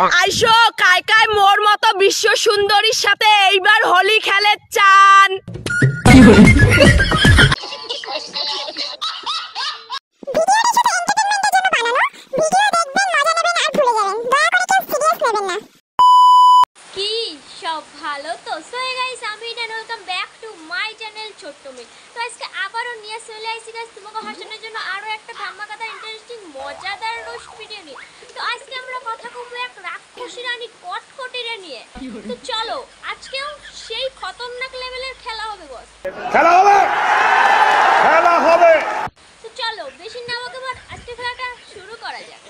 আইসো কায় কায় মোর মতো বিশ্ব সুন্দরীর সাথে এইবার হোলি খেলে চান। কি সব ভালো তো? সো গাইস, আমি Eden, welcome back to my channel ছোট্ট মেয়ে। তো আজকে আবারও নিয়ে চলে আসছি গাইস তোমাকে হাসানোর জন্য আরো একটা ধামাকাদার ইন্টারেস্টিং মজাদার রোস্ট ভিডিও নিয়ে। তো আজকে আমরা কথা বলবো এক রাক্ষসী রানী কটকটিরে নিয়ে। তো চলো আজকেও সেই খতরনাক লেভেলের খেলা হবে বস। খেলা হবে, খেলা হবে। তো চলো বেশি না বকে বাদ আজকে খেলাটা শুরু করা যাক।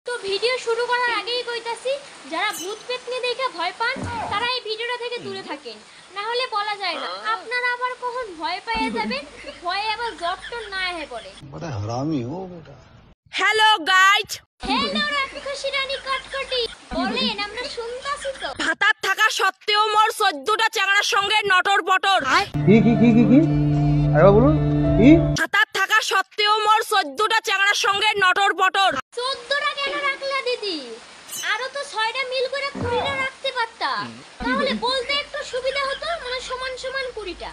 তো ভিডিও শুরু করার আগেই কইতাছি, যারা ভূত পেতনি দেখে ভয় পান তারা এই ভিডিওটা থেকে দূরে থাকেন, না হলে বলা যায় না আপনারা আবার কখন ভয় পেয়ে যাবেন, ভয়ে আবার জটটন না হয়ে পড়ে। बड़ा हरामी हो बेटा। হ্যালো গাইজ, হ্যালো রাক্ষসী রানী কটকটি, বলেন আমরা শুনতাছি তো। ভাতার থাকা সত্ত্বেও মোর 14টা চ্যাংড়ার সঙ্গে নটর পটর। কি আরে বলুন কি? ভাতার থাকা সত্ত্বেও মোর 14টা চ্যাংড়ার সঙ্গে নটর পটর। 14টা কেন রাখলা দিদি? আরো তো 6টা মিল করে 20টা রাখতে পারতা, তাহলে বলতে একটু সুবিধা হতো, মানে সমান সমান 20টা।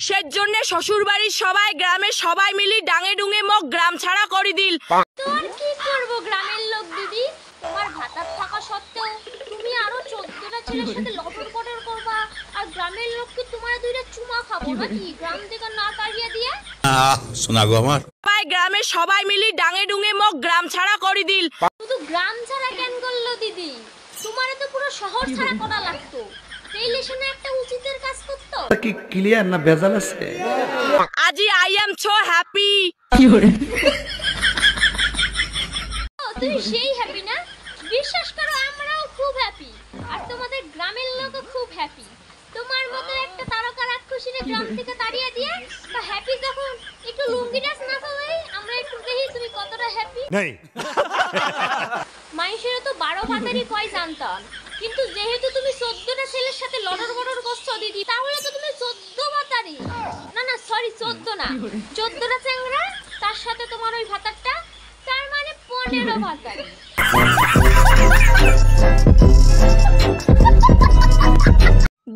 সেজন্য শ্বশুর বাড়ির সবাই গ্রামের সবাই মিলি ডাঙে ডুঙে মোক গ্রাম ছাড়া করে দিল। তোর কি করব গ্রামের লোক দিদি? তোমার ভাতার থাকা সত্ত্বেও তুমি আরো 14টা ছেলের সাথে লটর পটর করবা, আর গ্রামের লোক কি তোমার দুইটা চুমা খাবো নাকি গ্রাম থেকে না তাড়িয়ে দিয়ে? শোনা গো আমার। সবাই গ্রামের সবাই মিলি ডাঙে ডুঙে মোক গ্রাম ছাড়া করে দিল। শুধু গ্রাম ছাড়া কেন করলো দিদি? তোমারে তো পুরো শহর ছাড়া করা লাগতো, রিলেশনে একটা উচিতের কাজ করতো। কি ক্লিয়ার না ভেজাল আছে? আজি আই এম সো হ্যাপি। তুই সেই হ্যাপি না? বিশ্বাস করো আমরাও খুব হ্যাপি, আর তোমাদের গ্রামের লোকও খুব হ্যাপি। তোমার মতো একটা তারকা রাক্ষসীরে গ্রাম থেকে তাড়িয়ে দিয়ে তা হ্যাপি যখন একটু লুঙ্গি ডান্স না করলে আমরা একটু দেখি তুমি কতটা হ্যাপি। নেই মানুষের তো 12 ভাতারই কয় জানতাম, কিন্তু যেহেতু তুমি 14টা ছেলের সাথে লড়র বড়র করছো দিদি, তাহলে তো তুমি 14 ভাতারি, না সরি 14 না, 14টা চ্যাংড়া তার সাথে তোমার ওই ভাতারটা, তার মানে 15 ভাতারি।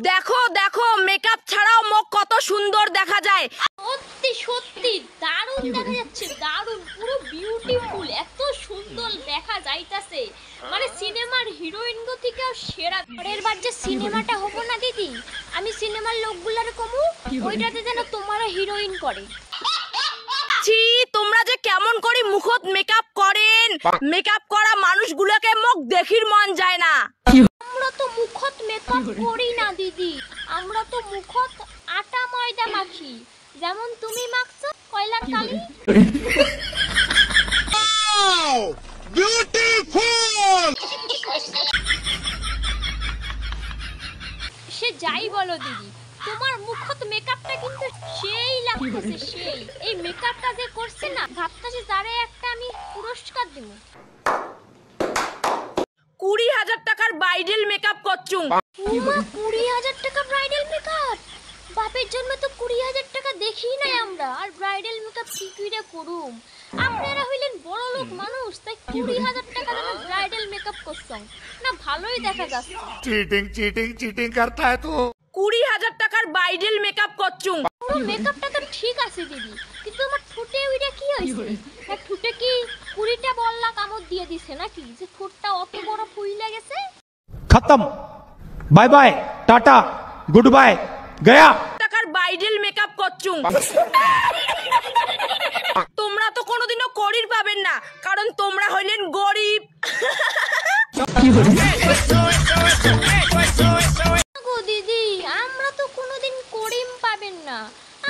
দেখো দেখো, মেকআপ ছাড়াও মোক কত সুন্দর দেখা যায়। সত্যি সত্যি দারুণ দেখা যাচ্ছে, দারুণ, পুরো বিউটিফুল, এত সুন্দর দেখা যাইতাছে, মানে সিনেমার হিরোইন গো থেকেও সেরা। পরের বার যে সিনেমাটা হবো না দিদি, আমি সিনেমার লোকগুলার কমু ওইটাতে যেন তোমারও হিরোইন করে। ছি, তোমরা যে কেমন করে মুখত মেকআপ করেন, মেকআপ করা মানুষগুলোকে মোক দেখির মন যায় না। আমরা তো মুখত মেকআপ করি না দিদি, আমরা তো মুখত আটা ময়দা মাখি, যেমন তুমি মাখছো কয়লার কালি। সে যাই বলো দিদি, তোমার মুখত মেকআপটা কিন্তু সেই লাগতেছে, সেই। এই মেকআপটা যে করছে না, ভাবতেছি যারে একটা আমি পুরস্কার দেব। 20,000 টাকার ব্রাইডাল মেকআপ করছুম। উমা 20,000 টাকা ব্রাইডাল মেকআপ? বাপের জন্য তো 20,000 টাকা দেখি নাই আমরা, আর ব্রাইডাল মেকআপ কি করে করুম? আপনারা হইলেন বড় লোক মানুষ, তাই 20,000 টাকা দিয়ে ব্রাইডাল মেকআপ করছেন না, ভালোই দেখা যাচ্ছে। চিটিং করতা है तू। 20,000 টাকার ব্রাইডাল মেকআপ করছুম। পুরো মেকআপটা তো ঠিক আছে দিদি, কিন্তু আমার ঠোঁটে ওইটা কি হইছে? আর ঠোঁটে কি 20টা বল্লা কামড় দিয়ে দিছে নাকি, যে ঠোঁটটা অত বড় ফুইলা গেছে? खत्म, bye bye, tata, good bye, गया। টাকার ব্রাইডাল মেকআপ করছুম। তোমরা তো কোনোদিনও করির পাবেন না, কারণ তোমরা হইলেন গরিব। গো দিদি, আমরা তো কোনোদিন করিম পাবেন না,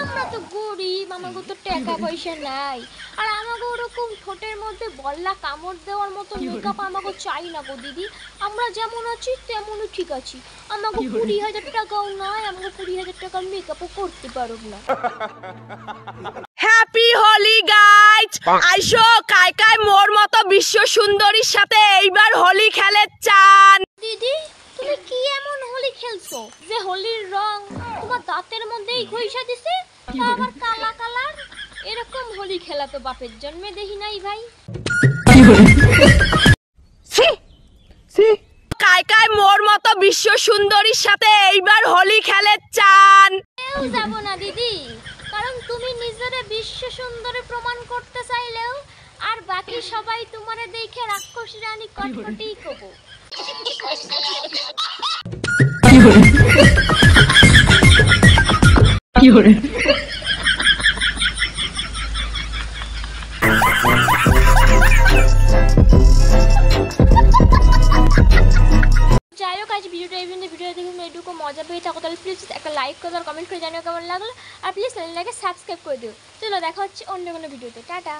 আমরা তো গরিব, আমাকে তো টাকা পয়সা নাই, আর আমাকে ওরকম ঠোঁটের মধ্যে বল্লা কামড় দেওয়ার মতো মেকআপ আমাকে চাই না গো দিদি। আমরা যেমন আছি তেমনই ঠিক আছি, আমাকে 20,000 টাকাও নয়, আমাকে 20,000 টাকার মেকআপও করতে পারব না। হ্যাপি হোলি গাইজ, আইসো কায় কায় মোর মতো বিশ্ব সুন্দরীর সাথে এইবার হোলি খেলে চান। দিদি তুমি কি এমন হোলি খেলছো যে হোলির রং তোমার দাঁতের মধ্যেই ঘষা দিছে, আবার কালা কালার। এরকম হোলি খেলা তো বাপের জন্মে দেখি নাই ভাই। কায় কায় মোর মতো বিশ্ব সুন্দরীর সাথে এইবার হোলি খেলে চান? কেউ যাব না দিদি, কারণ তুমি নিজেরে বিশ্ব সুন্দরী প্রমাণ করতে চাইলেও আর বাকি সবাই তোমারে দেখে রাক্ষসী রানী কটকটি কবো। যাই হোক, আজ ভিডিওটা এই পর্যন্ত। ভিডিও দেখে এটুকু মজা পেয়ে থাকো তাহলে প্লিজ একটা লাইক করো আর কমেন্ট করে জানিও কেমন লাগলো, আর প্লিজ চ্যানেলটাকে সাবস্ক্রাইব করে দিও। চলো দেখা হচ্ছে অন্য কোনো ভিডিওতে। টাটা।